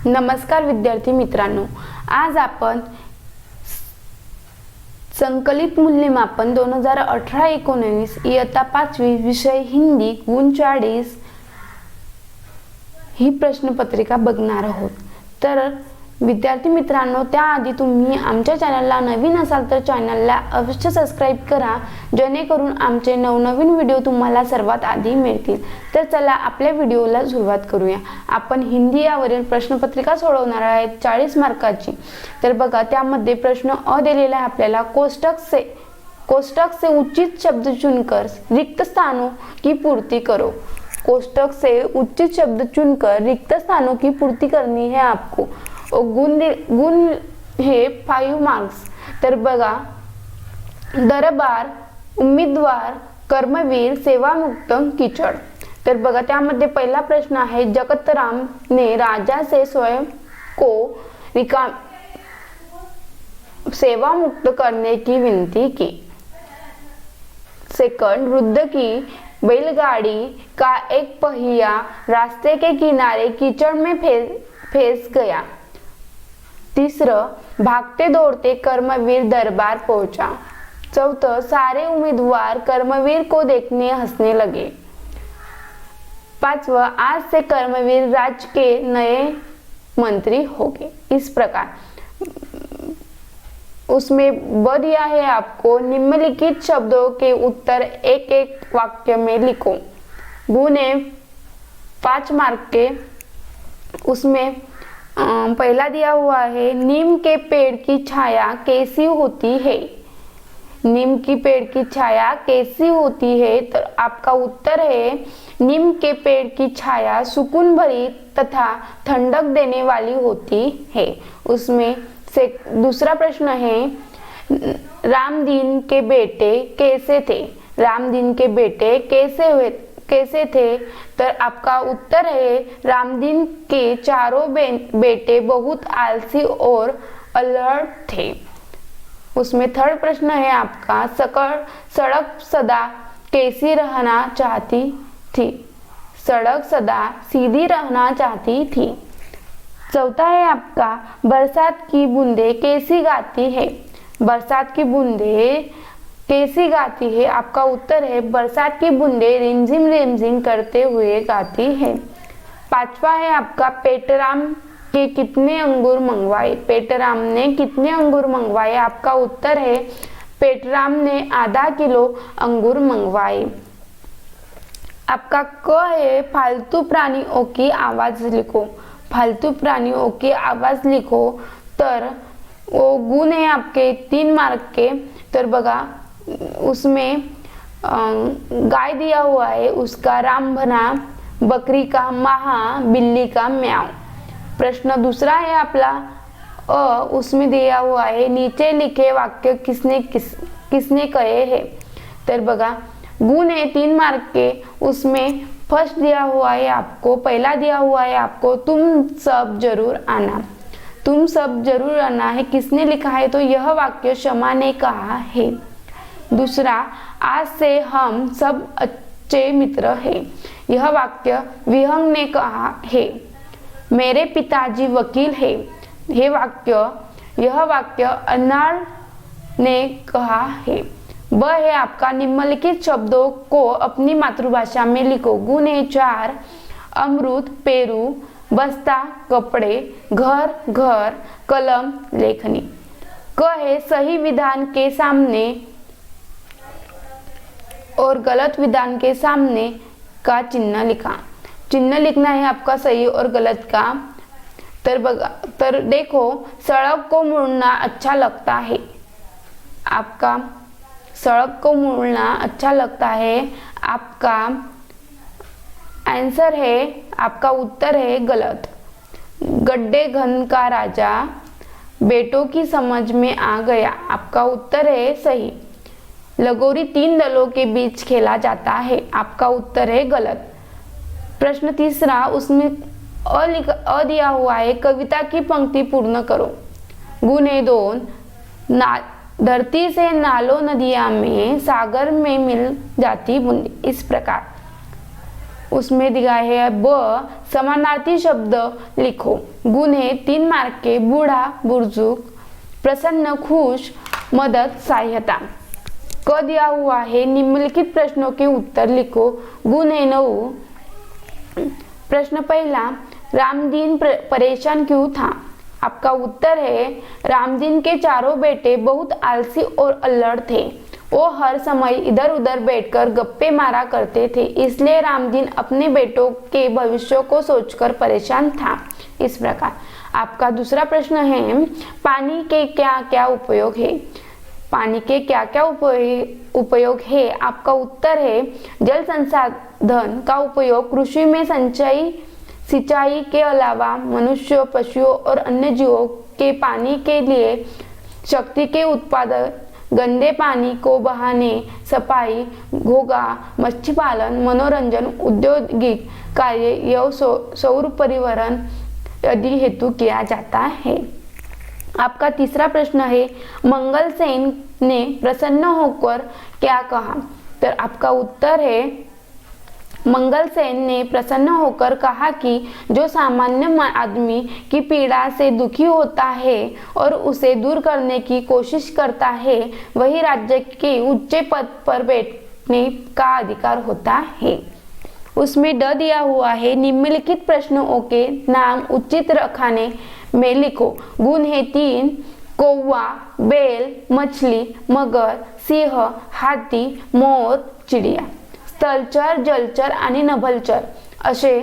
नमस्कार विद्यार्थी मित्रांनो, आज आपण संकलित मूल्यमापन 2018-19 इयत्ता 5वी विषय हिंदी गुण 40 ही प्रश्नपत्रिका बघणार आहोत। तर विद्यार्थी मित्रांनो, त्याआधी तुम्ही आमच्या चॅनलला नवीन असाल तर चॅनलला अवश्य सबस्क्राइब करा, जेणेकरून आमचे नवनवीन व्हिडिओ तुम्हाला सर्वात आधी मिळतील। तर चला आपल्या व्हिडिओला सुरुवात करूया। आपण हिंदी यावरील प्रश्नपत्रिका सोडवणार आहे 40 मार्काची। तर बघा, त्यामध्ये प्रश्न अ दिलेला आहे आपल्याला, कोष्टक से उचित शब्द चुनकर रिक्त स्थानों की पूर्ति करो। कोष्टक से उचित शब्द चुनकर रिक्त स्थानों की पूर्ति करनी है आपको। गुण हे 5 मार्क्स। तर बघा, दरबार, उम्मीदवार, कर्मवीर, सेवामुक्त, कीचड़। तर बघा, त्यामध्ये पहिला प्रश्न आहे, जगतराम ने राजा से स्वयं को सेवा मुक्त करने की विनती की। सेकंड, वृद्ध की बैलगाड़ी का एक पहिया रास्ते के किनारे कीचड़ में फंस गया। तीसरा, भागते दौड़ते कर्मवीर दरबार पहुंचा। चौथा, सारे उम्मीदवार कर्मवीर को देखने हंसने लगे। पांचवा, आज से कर्मवीर राज्य के नए मंत्री होंगे। इस प्रकार उसमें ब दिया है आपको, निम्नलिखित शब्दों के उत्तर एक एक वाक्य में लिखो। गुण है 5 मार्क के। उसमें पहला दिया हुआ है, नीम के पेड़ की छाया कैसी होती है। नीम की पेड़ की छाया कैसी होती है? तो आपका उत्तर है, नीम के पेड़ की छाया सुकून भरी तथा ठंडक देने वाली होती है। उसमें से दूसरा प्रश्न है, रामदीन के बेटे कैसे थे। रामदीन के बेटे कैसे थे? तो आपका उत्तर है, रामदीन के चारों बेटे बहुत आलसी और अलर्ट थे। उसमें थर्ड प्रश्न है आपका, सड़क सदा कैसी रहना चाहती थी। सड़क सदा सीधी रहना चाहती थी। चौथा है आपका, बरसात की बूंदे कैसी गाती है। बरसात की बूंदे कैसी गाती है? आपका उत्तर है, बरसात की बूंदे रिमझिम रिमझिम करते हुए गाती है। पांचवा है आपका, पेटराम के कितने अंगूर मंगवाए। पेटराम ने कितने अंगूर मंगवाए? आपका उत्तर है, पेटराम ने आधा किलो अंगूर मंगवाए। आपका क है, फालतू प्राणियों की आवाज लिखो। फालतू प्राणियों की आवाज लिखो। तर वो गुण है आपके 3 मार्क के। तर बघा, उसमें गाय दिया हुआ है, उसका राम बना, बकरी का महा, बिल्ली का म्याऊ। प्रश्न दूसरा है आपला उसमें दिया हुआ है, नीचे लिखे वाक्य किसने कहे हैं। तर बघा, गुण है 3 मार्क के। उसमें फर्स्ट दिया हुआ है आपको, पहला दिया हुआ है आपको, तुम सब जरूर आना। तुम सब जरूर आना है, किसने लिखा है? तो यह वाक्य शमा ने कहा है। दूसरा, आज से हम सब अच्छे मित्र हैं। यह वाक्य विहंग ने कहा है। मेरे पिताजी वकील है। यह वाक्य अन्नाड ने कहा है। ब है आपका, निम्नलिखित शब्दों को अपनी मातृभाषा में लिखो। गुण है 4, अमरूद, पेरू, बस्ता, कपड़े, घर, कलम, लेखनी। क है, सही विधान के सामने और गलत विधान के सामने का चिन्ह लिखा। चिन्ह लिखना है आपका सही और गलत का। तर देखो, सड़क को मुड़ना अच्छा लगता है। आपका सड़क को मुड़ना अच्छा लगता है। आपका आंसर है, आपका उत्तर है गलत। गड्ढे घन का राजा बेटों की समझ में आ गया। आपका उत्तर है सही। लगोरी 3 दलों के बीच खेला जाता है। आपका उत्तर है गलत। प्रश्न तीसरा, उसमें अ दिया हुआ है, कविता की पंक्ति पूर्ण करो। गुण है 2, धरती से नालों नदियां में सागर में मिल जाती बूंदी। इस प्रकार उसमें दिया है ब, समानार्थी शब्द लिखो। गुण है 3 मार्क के, बूढ़ा, बुजुर्ग, प्रसन्न, खुश, मदद, सहायता। क दिया हुआ है निम्नलिखित प्रश्नों के उत्तर लिखो। गुण है 9। प्रश्न पहला, रामदीन परेशान क्यों था? आपका उत्तर है रामदीन के चारों बेटे बहुत आलसी और अल्लड़ थे। वो हर समय इधर उधर बैठकर गप्पे मारा करते थे, इसलिए रामदीन अपने बेटों के भविष्य को सोचकर परेशान था। इस प्रकार आपका दूसरा प्रश्न है, पानी के क्या क्या उपयोग है? पानी के क्या क्या उपयोग है? आपका उत्तर है जल संसाधन का उपयोग कृषि में सिंचाई के अलावा मनुष्य, पशुओं और अन्य जीवों के पानी के लिए शक्ति के उत्पादन, गंदे पानी को बहाने, सफाई, घोगा, मत्स्य पालन, मनोरंजन, औद्योगिक कार्य या सौर परिवहन आदि हेतु किया जाता है। आपका तीसरा प्रश्न है, मंगलसेन ने प्रसन्न होकर क्या कहा? तो आपका उत्तर है मंगलसेन ने प्रसन्न होकर कहा कि जो सामान्य आदमी की पीड़ा से दुखी होता है और उसे दूर करने की कोशिश करता है, वही राज्य के उच्च पद पर बैठने का अधिकार होता है। उसमें ड दिया हुआ है निम्नलिखित प्रश्नों के नाम उचित खाने में लिखो। गुण है 3, कौवा, बैल, मछली, मगर, सिंह, हाथी, मोर, चिडिया। स्थलचर, जलचर आणि नभलचर असे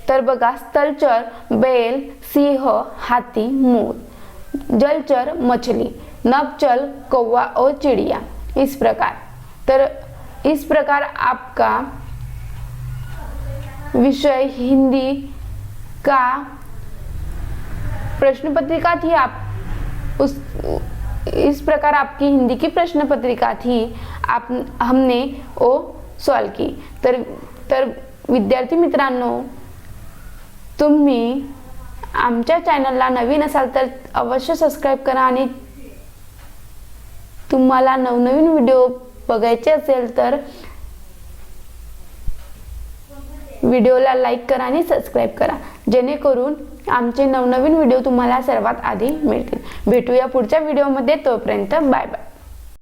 तर बघा, स्थलचर बैल, सिंह, हाथी, मोर, जलचर मछली, नभचर कौवा और चिड़िया। इस प्रकार आपका विषय हिंदी का प्रश्न पत्रिका थी। इस प्रकार आपकी हिंदी की प्रश्न पत्रिका थी, हमने वो सॉल्व की। तर विद्यार्थी मित्रांनो, तुम्ही आमच्या चॅनलला नवीन असाल तर अवश्य सबस्क्राईब करा आणि तुम्हाला नवनवीन व्हिडिओ बघायचे असेल तर व्हिडिओला लाईक करा आणि सबस्क्राईब करा, जेणेकरून आमचे नवनवीन व्हिडिओ तुम्हाला सर्वात आधी मिळतील। भेटूया पुढच्या व्हिडिओमध्ये, तोपर्यंत बाय बाय।